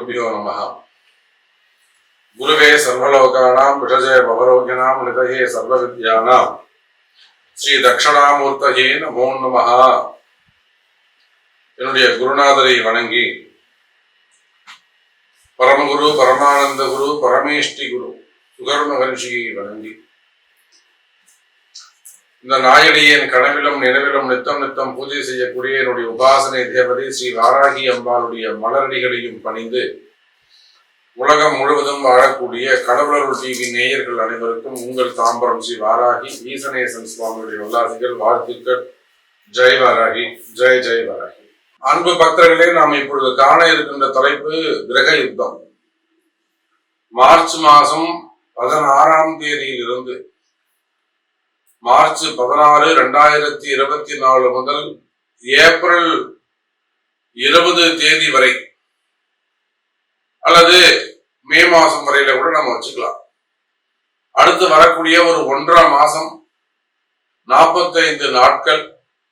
குருபியோ நமः. குருவே சர்வலோகானாம் விஷஜய பவரோகிணாம் நிதயே சர்வவித்யானாம் ஸ்ரீ தக்ஷணாமூர்த்தயே நமோ நமः. என்னுடைய குருநாதரை வணங்கி பரமகுரு பரமானந்த குரு பரமேஷ்டி குரு சுகர் மகர்ஷியை வணங்கி இந்த நாயடியின் கனவிலும் நினைவிலும் நித்தம் நித்தம் பூஜை செய்யக்கூடிய என்னுடைய உபாசனை தேவதை ஸ்ரீ வாராகி அம்பாளுடைய மலரடிகளையும் பணிந்து உலகம் முழுவதும் வாழக்கூடிய கடவுளருள் டிவி நேயர்கள் அனைவருக்கும் உங்கள் தாம்பரம் ஸ்ரீ வாராகி ஈசனேசன் சுவாமியுடைய உல்லாசிகள் வாழ்த்துக்கள். ஜெய் வாராகி, ஜெய் ஜெய் வாராகி. அன்பு பக்தர்களே, நாம் இப்பொழுது காண இருக்கின்ற தலைப்பு கிரக யுத்தம். மார்ச் மாதம் 16ஆம் தேதியிலிருந்து மார்ச் 16, 2024 முதல் ஏப்ரல் 20 தேதி வரை அல்லது மே மாசம் வரையில கூட நம்ம வச்சுக்கலாம். அடுத்து வரக்கூடிய ஒரு 1.5 மாசம் 45 நாட்கள்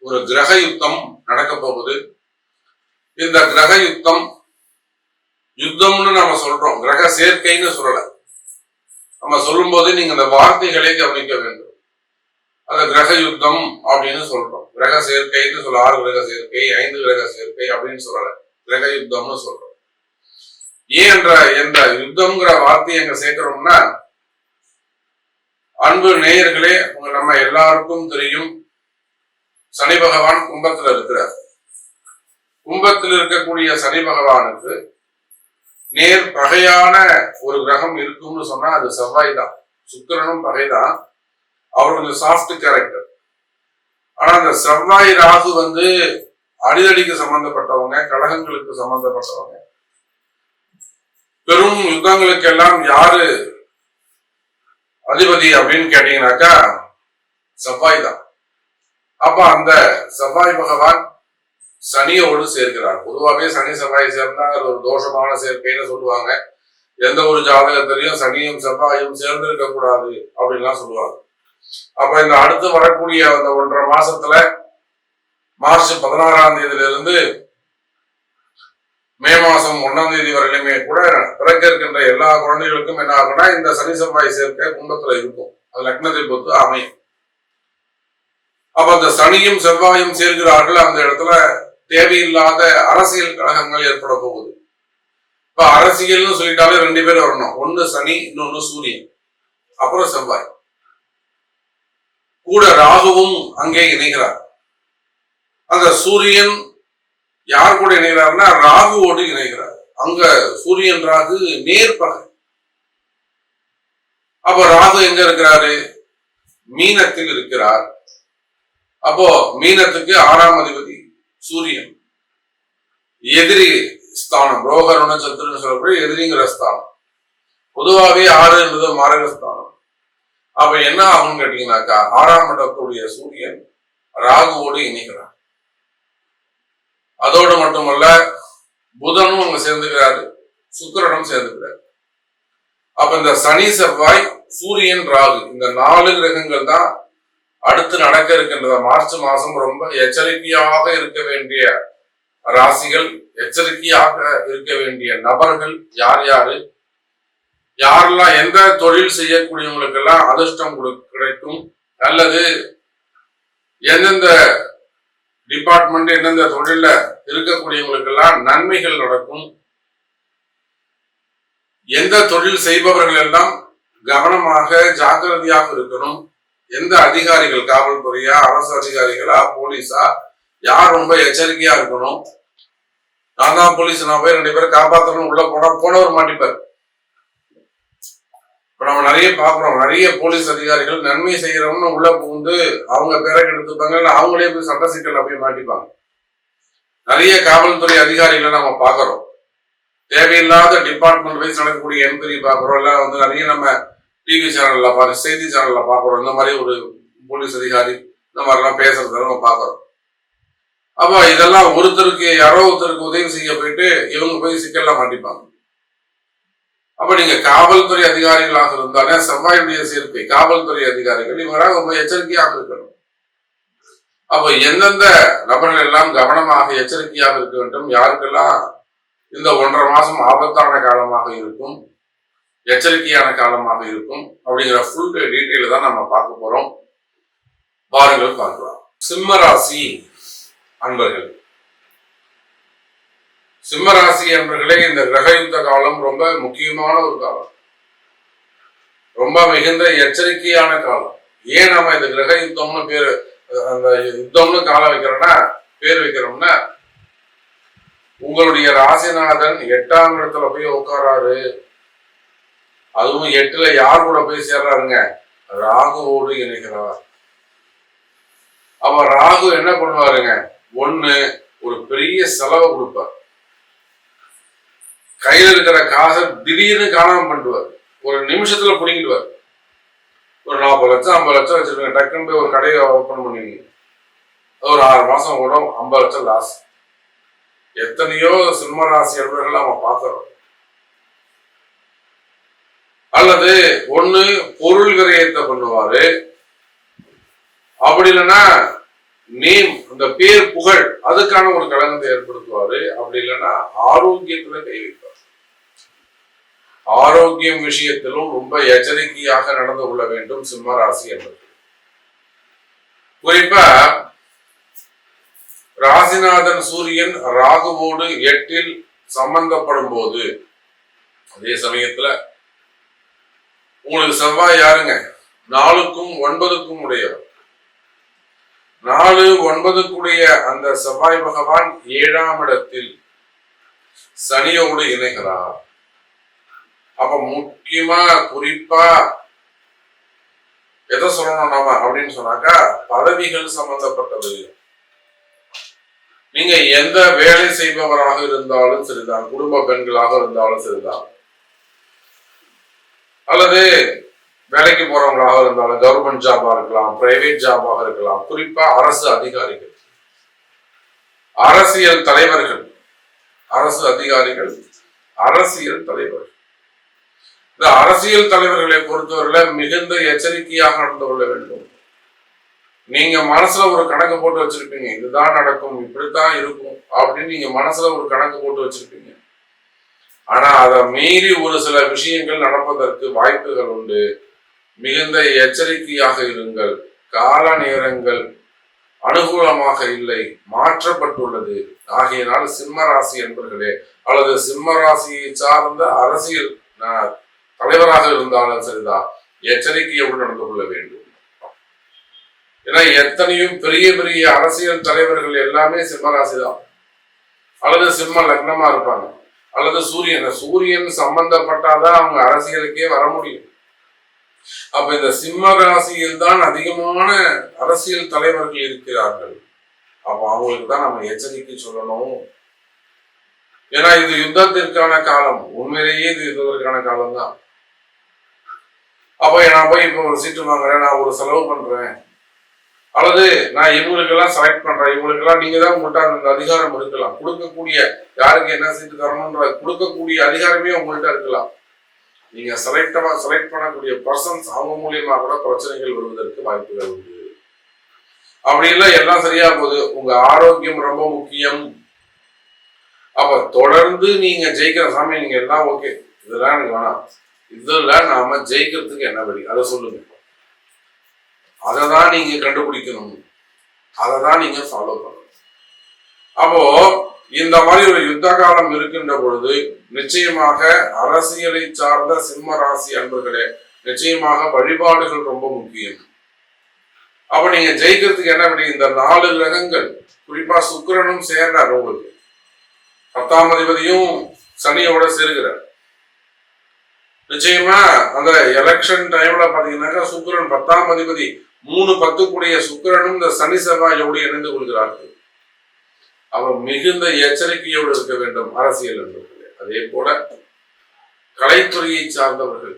ஒரு கிரக யுத்தம் நடக்க போகுது. இந்த கிரக யுத்தம் யுத்தம்னு நம்ம சொல்றோம், கிரக சேர்க்கைன்னு சொல்லல. நம்ம சொல்லும் போது நீங்க இந்த வார்த்தைகளை கவனிக்க வேண்டும். அந்த கிரக யுத்தம் அப்படின்னு சொல்றோம். கிரக சேர்க்கைன்னு சொல்ல 6 கிரக சேர்க்கை 5 கிரக சேர்க்கை அப்படின்னு சொல்லல, கிரக யுத்தம்னு சொல்றோம். ஏன் என்ற யுத்தம்ங்கிற வார்த்தையை எங்க சேர்க்கிறோம்னா, அன்பு நேயர்களே, நம்ம எல்லாருக்கும் தெரியும், சனி பகவான் கும்பத்துல இருக்கிறார். கும்பத்தில் இருக்கக்கூடிய சனி பகவானுக்கு நேர் பகையான ஒரு கிரகம் இருக்கும்னு சொன்னா அது செவ்வாய் தான். சுக்கிரனும் பகைதான், அவர் கொஞ்சம் சாஃப்ட் கேரக்டர். ஆனா அந்த செவ்வாய் ராகு அடிதடிக்கு சம்பந்தப்பட்டவங்க, கழகங்களுக்கு சம்பந்தப்பட்டவங்க. பெரும் யுத்தங்களுக்கு எல்லாம் யாரு அதிபதி அப்படின்னு கேட்டீங்கன்னாக்கா செவ்வாய் தான். அப்ப அந்த செவ்வாய் பகவான் சனியோடு சேர்க்கிறார். பொதுவாகவே சனி செவ்வாய் சேர்ந்தா அது ஒரு தோஷமான சேர்க்கைன்னு சொல்லுவாங்க. எந்த ஒரு ஜாதகத்திலையும் சனியும் செவ்வாயும் சேர்ந்திருக்க கூடாது அப்படின்லாம் சொல்லுவாங்க. அப்ப இந்த அடுத்து வரக்கூடிய அந்த 1.5 மாசத்துல மார்ச் 16ஆம் தேதியிலிருந்து மே மாசம் 1ஆம் தேதி வரையிலுமே கூட பிறக்க இருக்கின்ற எல்லா குழந்தைகளுக்கும் என்ன ஆகும்னா இந்த சனி செவ்வாய் சேர்க்கை கும்பத்துல இருக்கும். அது லக்னத்தை பொறுத்து அமையும். அப்ப அந்த சனியும் செவ்வாயும் சேர்க்கிறார்கள். அந்த இடத்துல தேவையில்லாத அரசியல் கழகங்கள் ஏற்பட போகுது. இப்ப அரசியல்னு சொல்லிட்டாலே 2 பேர் வரணும். ஒன்னு சனி, இன்னொன்னு சூரியன், அப்புறம் செவ்வாய். கூட ராகுவும் அங்கே இணைகிறார். அந்த சூரியன் யார் கூட இணைகிறார்னா ராகுவோடு இணைகிறார். அங்க சூரியன் ராகு நேர்பகை. அப்ப ராகு எங்க இருக்கிறாரு? மீனத்தில் இருக்கிறார். அப்போ மீனத்துக்கு 6ஆம் அதிபதி சூரியன். எதிரி ஸ்தானம், ரோகருண சத்துருன்னு சொல்லக்கூடிய எதிரிங்கிற ஸ்தானம். பொதுவாகவே 6 என்பது மாரகஸ்தானம். அப்ப என்ன ஆகும்னு கேட்டீங்கன்னாக்கா 6ஆம் இடத்துடைய சூரியன் ராகுவோடு இணைகிறார். அதோடு மட்டுமல்ல, புதனும் அங்க சேர்ந்துக்கிறாரு, சுக்கிரனும் சேர்ந்துக்கிறாரு. அப்ப இந்த சனி செவ்வாய் சூரியன் ராகு இந்த 4 கிரகங்கள் தான் அடுத்து நடக்க இருக்கின்ற மார்ச் மாசம் ரொம்ப எச்சரிக்கையாக இருக்க வேண்டிய ராசிகள், எச்சரிக்கையாக இருக்க வேண்டிய நபர்கள் யார் யாரு, யாரெல்லாம் எந்த தொழில் செய்யக்கூடியவங்களுக்கெல்லாம் அதிர்ஷ்டம் கிடைக்கும், அல்லது எந்தெந்த டிபார்ட்மெண்ட் எந்தெந்த தொழில இருக்கக்கூடியவங்களுக்கெல்லாம் நன்மைகள் நடக்கும், எந்த தொழில் செய்பவர்கள் எல்லாம் கவனமாக ஜாக்கிரதையாக இருக்கணும், எந்த அதிகாரிகள், காவல்துறையா, அரசு அதிகாரிகளா, போலீஸா, யார் ரொம்ப எச்சரிக்கையா இருக்கணும். நான் தான் போலீஸ், நான் போய் 2 பேரை காப்பாற்றணும் உள்ள போனவர் மாட்டிப்பார். இப்ப நம்ம நிறைய பாக்குறோம், நிறைய போலீஸ் அதிகாரிகள் நன்மை செய்யறவங்க உள்ள புகுந்து அவங்க பேரை கெடுத்துப்பாங்க, அவங்களே போய் சட்ட சிக்கல்ல போய் மாட்டிப்பாங்க. நிறைய காவல்துறை அதிகாரிகளை நம்ம பாக்குறோம். தேவையில்லாத டிபார்ட்மெண்ட் வைஸ் நடக்கக்கூடிய என்கொயரி பாக்குறோம். இல்ல நிறைய நம்ம டிவி சேனல்ல செய்தி சேனல்ல பாக்குறோம். இந்த மாதிரி ஒரு போலீஸ் அதிகாரி இந்த மாதிரிலாம் பேசுறத நம்ம பாக்குறோம். அப்ப இதெல்லாம் யாரோ ஒருத்தருக்கு உதவி செய்ய போயிட்டு இவங்க போய் சிக்கல்லாம் மாட்டிப்பாங்க. அப்ப நீங்க காவல்துறை அதிகாரிகளாக இருந்தாலே செவ்வாயுடைய சேர்க்கை காவல்துறை அதிகாரிகள் இவங்களாக ரொம்ப எச்சரிக்கையாக இருக்கணும். அப்ப எந்தெந்த நபர்கள் எல்லாம் கவனமாக எச்சரிக்கையாக இருக்க வேண்டும், யாருக்கெல்லாம் இந்த 1.5 மாசம் ஆபத்தான காலமாக இருக்கும், எச்சரிக்கையான காலமாக இருக்கும். அப்படிங்கிற ஃபுல் டீட்டெயில் தான் நம்ம பார்க்க போறோம். பாருங்கள் பார்க்கலாம். சிம்ம ராசி அன்பர்கள், சிம்மராசி அன்பர்களே, இந்த கிரக யுத்த காலம் ரொம்ப முக்கியமான ஒரு காலம், ரொம்ப மிகுந்த எச்சரிக்கையான காலம். ஏன் நம்ம இந்த கிரக யுத்தம்னு பேரு, அந்த யுத்தம்னு காலம் வைக்கிறோம்னா பேர் வைக்கிறோம்னா, உங்களுடைய ராசிநாதன் 8ஆம் இடத்துல போய் உட்காராரு. அதுவும் 8ல யார் கூட போய் சேர்றாருங்க? ராகுவோடு இணைகிறார். அப்ப ராகு என்ன பண்ணுவாருங்க? ஒண்ணு, ஒரு பெரிய செலவு கொடுப்பார். கையில இருக்கிற காசை திடீர்னு காணாம பண்ணிடுவார். ஒரு நிமிஷத்துல பிடிங்கிடுவார். ஒரு 40 லட்சம் 50 லட்சம் வச்சிருக்கீங்க, டக்குன்னு போய் ஒரு கடையை ஓப்பன் பண்ணுவீங்க, ஒரு 6 மாசம் கூட 50 லட்சம் லாஸ். எத்தனையோ சிம்மராசி அன்பர்கள் நம்ம பார்க்கிறோம். அல்லது ஒண்ணு பொருள் விரயத்தை பண்ணுவாரு, அப்படி இல்லைன்னா நேம், அந்த பேர் புகழ், அதுக்கான ஒரு கலங்கத்தை ஏற்படுத்துவாரு. அப்படி இல்லைன்னா ஆரோக்கியத்துல கை வைப்பார். ஆரோக்கியம் விஷயத்திலும் ரொம்ப எச்சரிக்கையாக நடந்து கொள்ள வேண்டும் சிம்மராசி என்பது. குறிப்பா ராசிநாதன் சூரியன் ராகுவோடு 8ல் சம்பந்தப்படும் போது, அதே சமயத்துல உங்களுக்கு செவ்வாய் யாருங்க? 4க்கும் 9க்கும் உடையவர். 4, 9க்குடைய அந்த செவ்வாய் பகவான் 7ஆம் இடத்தில் சனியோடு இணைகிறார். அப்ப முக்கியமா குறிப்பா எதை சொல்லணும் நாம அப்படின்னு சொன்னாக்கா, பதவிகள் சம்பந்தப்பட்டது. நீங்க எந்த வேலை செய்பவராக இருந்தாலும் சரிதான், குடும்ப பெண்களாக இருந்தாலும் சரிதான், அல்லது வேலைக்கு போறவங்களாக இருந்தாலும், கவர்மெண்ட் ஜாபா இருக்கலாம், பிரைவேட் ஜாபாக இருக்கலாம், குறிப்பா அரசு அதிகாரிகள், அரசியல் தலைவர்கள், அரசு அதிகாரிகள், அரசியல் தலைவர்கள். இந்த அரசியல் தலைவர்களை பொறுத்தவரையில மிகுந்த எச்சரிக்கையாக நடந்து கொள்ள வேண்டும். நீங்க மனசுல ஒரு கணக்கு போட்டு வச்சிருப்பீங்க, இதுதான் நடக்கும், இப்படித்தான் இருக்கும் அப்படின்னு நீங்க மனசுல ஒரு கணக்கு போட்டு வச்சிருப்பீங்க. ஆனா அதை மீறி ஒரு சில விஷயங்கள் நடப்பதற்கு வாய்ப்புகள் உண்டு. மிகுந்த எச்சரிக்கையாக இருங்கள். கால நேரங்கள் அனுகூலமாக இல்லை, மாற்றப்பட்டுள்ளது. ஆகையினால் சிம்மராசி என்பர்களே, அல்லது சிம்மராசியை சார்ந்த அரசியல் தலைவராக இருந்தாலும் சரிதான், எச்சரிக்கையோடு நடந்து கொள்ள வேண்டும். ஏன்னா எத்தனையோ பெரிய பெரிய அரசியல் தலைவர்கள் எல்லாமே சிம்மராசி தான், அல்லது சிம்ம லக்னமா இருப்பாங்க, அல்லது சூரியன் சம்பந்தப்பட்டாதான் அவங்க அரசியலுக்கே வர முடியும். அப்ப இந்த சிம்ம ராசியில் தான் அதிகமான அரசியல் தலைவர்கள் இருக்கிறார்கள். அப்ப அவங்களுக்கு தான் நம்ம எச்சரிக்கை சொல்லணும். ஏன்னா இது யுத்தத்திற்கான காலம், உண்மையிலேயே இது யுத்தத்திற்கான காலம் தான். அப்ப நான் போய் இப்ப ஒரு சீட்டு வாங்குறேன், நான் ஒரு செலவு பண்றேன், அல்லது நான் இவங்களுக்கெல்லாம் செலக்ட் பண்றேன், இவங்களுக்கெல்லாம் நீங்க தான் உங்கள்கிட்ட அந்த அதிகாரம் இருக்கலாம், கொடுக்கக்கூடிய யாருக்கு என்ன சீட்டு தரணும்ன்ற கொடுக்கக்கூடிய அதிகாரமே உங்கள்கிட்ட இருக்கலாம். நீங்க செலக்ட் பண்ணக்கூடிய பர்சன்ஸ் அவங்க மூலியமா கூட பிரச்சனைகள் வருவதற்கு வாய்ப்புகள் உண்டு. அப்படி இல்லை எல்லாம் சரியா போகுது, உங்க ஆரோக்கியம் ரொம்ப முக்கியம். அப்ப தொடர்ந்து நீங்க ஜெயிக்கிற சாமி, நீங்க எல்லாம் ஓகே, இதெல்லாம் எனக்கு வேணாம், இதுல நாம ஜெயிக்கிறதுக்கு என்ன வழி அதை சொல்லுங்க. அதை தான் நீங்க கண்டுபிடிக்கணும், அதை தான் நீங்க ஃபாலோ பண்ணணும். அப்போ இந்த மாதிரி ஒரு யுத்த காலம் இருக்கின்ற பொழுது நிச்சயமாக அரசியலை சார்ந்த சிம்ம ராசி அன்பர்களே, நிச்சயமாக வழிபாடுகள் ரொம்ப முக்கியம். அப்ப நீங்க ஜெயிக்கிறதுக்கு என்ன பண்ணி, இந்த 4 கிரகங்கள், குறிப்பா சுக்கிரனும் சேர்றார், உங்களுக்கு 10ஆம் அதிபதியும் சனியோட சேருகிறார். நிச்சயமா அந்த எலெக்ஷன் டைம்ல பாத்தீங்கன்னாக்கா சுக்கிரன் 10ஆம் அதிபதி 3-10 கூடிய சுக்கிரனும் இந்த சனி செவ்வாயோடு இணைந்து கொள்கிறார்கள். அவர் மிகுந்த எச்சரிக்கையோடு இருக்க வேண்டும் அரசியல் என்பவர்களே. அதே போல கலைத்துறையை சார்ந்தவர்கள்,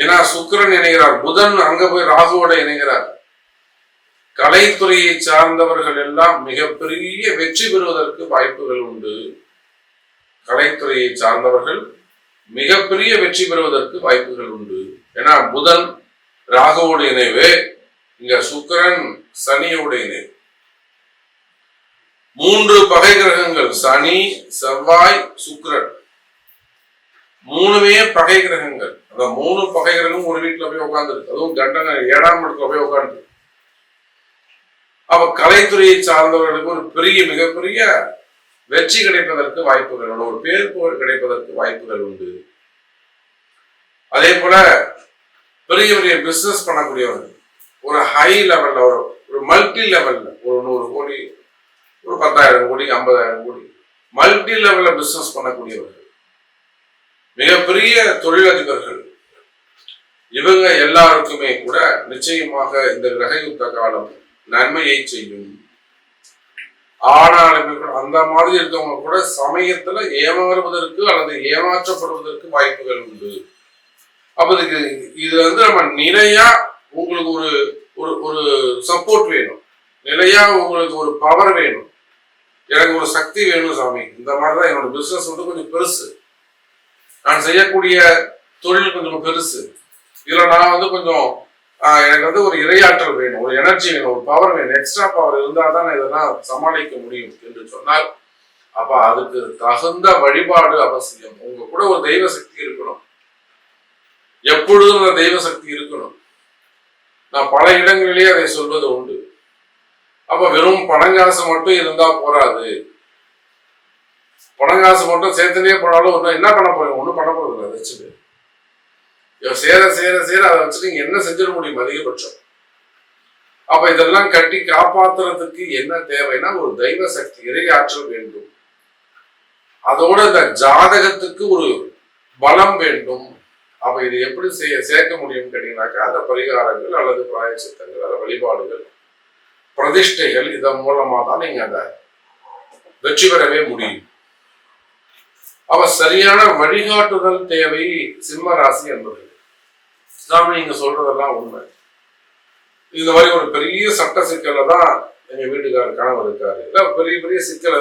ஏன்னா சுக்கிரன் இணைகிறார், புதன் அங்க போய் ராகுவோட இணைகிறார். கலைத்துறையை சார்ந்தவர்கள் எல்லாம் மிகப்பெரிய வெற்றி பெறுவதற்கு வாய்ப்புகள் உண்டு. கலைத்துறையை சார்ந்தவர்கள் மிகப்பெரிய வெற்றி பெறுவதற்கு வாய்ப்புகள் உண்டு. ஏன்னா புதன் ராகுவோட இணைவு, இங்க சுக்கிரன் சனியோட இணைவு. 3 பகை கிரகங்கள் சனி, செவ்வாய், சுக்கிரன், 3மே பகை கிரகங்கள். அந்த 3 பகை கிரகம் ஒரு வீட்டுல போய் உட்கார்ந்துருக்கு. அதுவும் கண்டங்க 7ஆம் இடத்துல போய் உட்கார்ந்து. அப்ப கலைத்துறையை சார்ந்தவர்களுக்கு ஒரு மிகப்பெரிய வெற்றி கிடைப்பதற்கு வாய்ப்புகள் உண்டு. ஒரு பேர் புகழ் கிடைப்பதற்கு வாய்ப்புகள் உண்டு. அதே போல பெரிய பிசினஸ் பண்ணக்கூடியவர்கள், ஒரு ஹை லெவல்ல, ஒரு மல்டி லெவல்ல, ஒரு 100 கோடி, ஒரு 10,000 கோடி, 50,000 கோடி மல்டி லெவல்ல பிசினஸ் பண்ணக்கூடியவர்கள், மிகப்பெரிய தொழிலதிபர்கள், இவங்க எல்லாருக்குமே கூட நிச்சயமாக இந்த கிரகயுத்த காலம் நன்மையை செய்யும். ஆனாலுமே கூட அந்த மாதிரி இருக்கவங்க கூட சமயத்துல ஏமாறுவதற்கு அல்லது ஏமாற்றப்படுவதற்கு வாய்ப்புகள் உண்டு. அப்ப இது நம்ம நிலையா உங்களுக்கு ஒரு சப்போர்ட் வேணும், நிலையா உங்களுக்கு ஒரு பவர் வேணும், எனக்கு ஒரு சக்தி வேணும் சாமி. இந்த மாதிரிதான் என்னோட பிசினஸ் கொஞ்சம் பெருசு, நான் செய்யக்கூடிய தொழில் கொஞ்சம் பெருசு, இதுல நான் கொஞ்சம் எனக்கு ஒரு இரையாற்றல் வேணும், ஒரு எனர்ஜி வேணும், ஒரு பவர் வேணும், எக்ஸ்ட்ரா பவர் இருந்தால் தான் இதெல்லாம் சமாளிக்க முடியும் என்று சொன்னால், அப்ப அதுக்கு தகுந்த வழிபாடு அவசியம். உங்க கூட ஒரு தெய்வ சக்தி இருக்கணும், எப்பொழுதும் அந்த தெய்வ சக்தி இருக்கணும். நான் பல இடங்களிலேயே அதை சொல்வது உண்டு. அப்ப வெறும் பணங்காசு மட்டும் இருந்தா போராது. பணங்காசு மட்டும் சேர்த்துனே போனாலும் ஒன்றும் என்ன பண்ண போறீங்க? ஒன்றும் பண்ண போறது இல்லை. வச்சுட்டு சேர அதை வச்சுட்டு நீங்க என்ன செஞ்சிட முடியும் அதிகபட்சம்? அப்ப இதெல்லாம் கட்டி காப்பாத்துறதுக்கு என்ன தேவைன்னா ஒரு தெய்வ சக்தி, இறை ஆற்றல் வேண்டும். அதோட இந்த ஜாதகத்துக்கு ஒரு பலம் வேண்டும். அப்ப இது எப்படி சேர்க்க முடியும் கேட்டீங்கன்னாக்கா, அந்த பரிகாரங்கள் அல்லது பிராயச்சித்தங்கள் அல்லது வழிபாடுகள், பிரதிஷ்டைகள், இதன் மூலமா தான் நீங்க அதை வெற்றி பெறவே முடியும். அவ சரியான வழிகாட்டுதல் தேவை சிம்ம ராசி என்பது. நீங்க சொல்றதெல்லாம் உண்மை. இந்த மாதிரி ஒரு பெரிய சட்ட சிக்கல்ல தான் எங்க வீட்டுக்காரர் கணவர் இருக்காரு, இல்ல பெரிய சிக்கல்,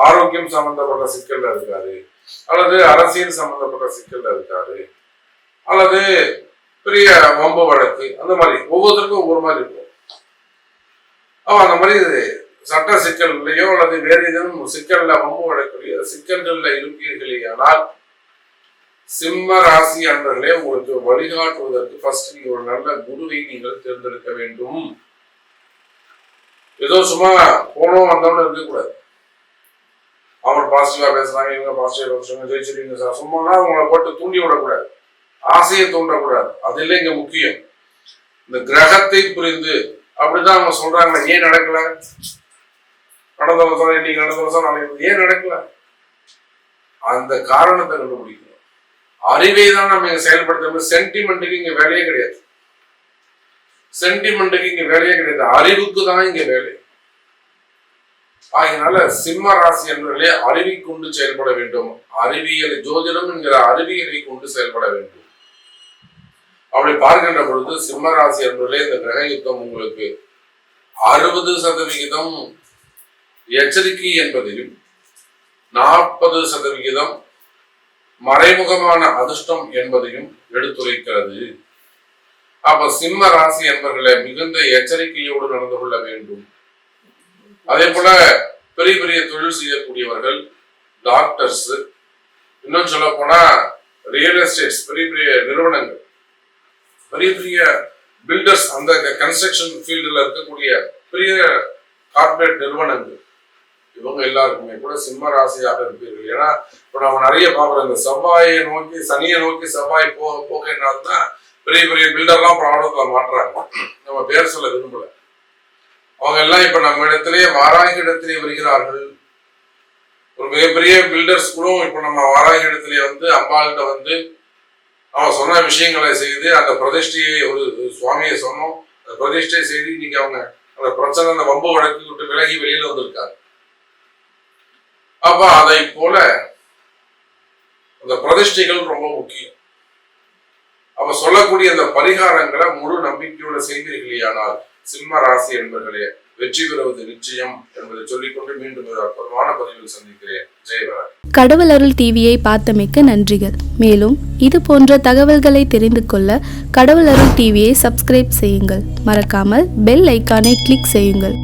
ஆரோக்கியம் சம்பந்தப்பட்ட சிக்கல்ல இருக்காரு, அல்லது அரசியல் சம்பந்தப்பட்ட சிக்கல்ல இருக்காரு, அல்லது பெரிய வம்பு வழக்கு, அந்த மாதிரி ஒவ்வொருத்தருக்கும் ஒவ்வொரு மாதிரி இருக்கும். அந்த மாதிரி சட்ட சிக்கல்லையோ அல்லது வேறு ஏதேனும் சிக்கல்ல வம்பு வழக்குலையோ சிக்கல்கள்ல இருப்பீர்களே ஆனால், சிம்ம ராசி அன்பர்களே, உங்களுக்கு வழிகாட்டுவதற்கு ஃபர்ஸ்ட் நீங்க ஒரு நல்ல குருவை நீங்கள் தேர்ந்தெடுக்க வேண்டும். ஏதோ சும்மா போனோம் வந்தோம்னு இருக்கக்கூடாது. அவர் பாசிட்டிவா பேசுறாங்க, இவங்க பாசிட்டிவா பேசுறாங்க, ஜெயிச்சிருக்கீங்க சார், சும்மானா உங்களை போட்டு தூண்டி விடக்கூடாது, ஆசையை தூண்டக்கூடாது. அது இல்லை இங்க முக்கியம். இந்த கிரகத்தை புரிந்து அப்படிதான் அவங்க சொல்றாங்க. ஏன் நடக்கல? கடந்த வருஷம், இன்னைக்கு நடந்த வருஷம், நாளைக்கு ஏன் நடக்கல? அந்த காரணத்தை கண்டுபிடிக்கணும். அறிவை தான் நம்ம செயல்படுத்த. சென்டிமெண்ட்டுக்கு இங்க வேலையே கிடையாது. சென்டிமெண்ட்டுக்கு இங்க வேலையே கிடையாது. அறிவுக்கு தான் இங்க வேலை. அதனால சிம்ம ராசி என்பவர்களே அறிவை கொண்டு செயல்பட வேண்டும். அறிவியல் ஜோதிடம் என்கிற அறிவியலை கொண்டு செயல்பட வேண்டும். அப்படி பார்க்கின்ற பொழுது சிம்ம ராசி என்பவர்களே, இந்த கிரக யுத்தம் உங்களுக்கு 60% எச்சரிக்கை என்பதையும் 40% மறைமுகமான அதிர்ஷ்டம் என்பதையும் எடுத்துரைக்கிறது. அப்ப சிம்ம ராசி என்பவர்களை மிகுந்த எச்சரிக்கையோடு நடந்து கொள்ள வேண்டும். அதே போல பெரிய தொழில் செய்யக்கூடியவர்கள், டாக்டர்ஸ், இன்னும் சொல்ல போனா ரியல் எஸ்டேட்ஸ், பெரிய நிறுவனங்கள், பெரிய பில்டர்ஸ், அந்த கன்ஸ்ட்ரக்ஷன் ஃபீல்டுல இருக்கக்கூடிய பெரிய கார்பரேட் நிறுவனங்கள், இவங்க எல்லாருக்குமே கூட சிம்ம ராசியாக இருப்பீர்கள். ஏன்னா இப்ப நம்ம நிறைய பார்க்குறோம், இந்த செவ்வாயை நோக்கி சனியை நோக்கி செவ்வாய் போக என்னால்தான் பெரிய பில்டர்லாம் ப்ராப்ளத்துல மாட்டுறாங்க. நம்ம பேர் சொல்ல விரும்பல. அவங்க எல்லாம் இப்ப நம்ம இடத்திலேயே வாராகி இடத்திலே வருகிறார்கள். ஒரு மிகப்பெரிய பில்டர்ஸ் கூட இப்ப நம்ம வாராகி இடத்திலே அம்பாள்கிட்ட அவன் சொன்ன விஷயங்களை செய்து அந்த பிரதிஷ்டையை, ஒரு சுவாமியை சொன்னோம், அந்த பிரதிஷ்டையை செய்து இன்னைக்கு அவங்க அந்த பிரச்சனை, அந்த வம்பு வழக்கு விட்டு விலகி வெளியில வந்திருக்காங்க. அப்ப அதை போல அந்த பிரதிஷ்டைகள் ரொம்ப முக்கியம். அப்ப சொல்லக்கூடிய அந்த பரிகாரங்களை முழு நம்பிக்கையோட செய்தீர்களேயானால் சிம்ம ராசி என்பர்களே வெற்றி பெறுவது நிச்சயம் என்பதை சொல்லிக்கொண்டு மீண்டும் ஒரு அற்புதமான பதிவில் சந்திக்கிறேன். ஜெயவராஜ். கடவுள் அருள் டிவியை பார்த்தமைக்கு நன்றிகள். மேலும் இது போன்ற தகவல்களை தெரிந்து கொள்ள கடவுள் அருள் டிவியை சப்ஸ்கிரைப் செய்யுங்கள். மறக்காமல் பெல் ஐக்கானை கிளிக் செய்யுங்கள்.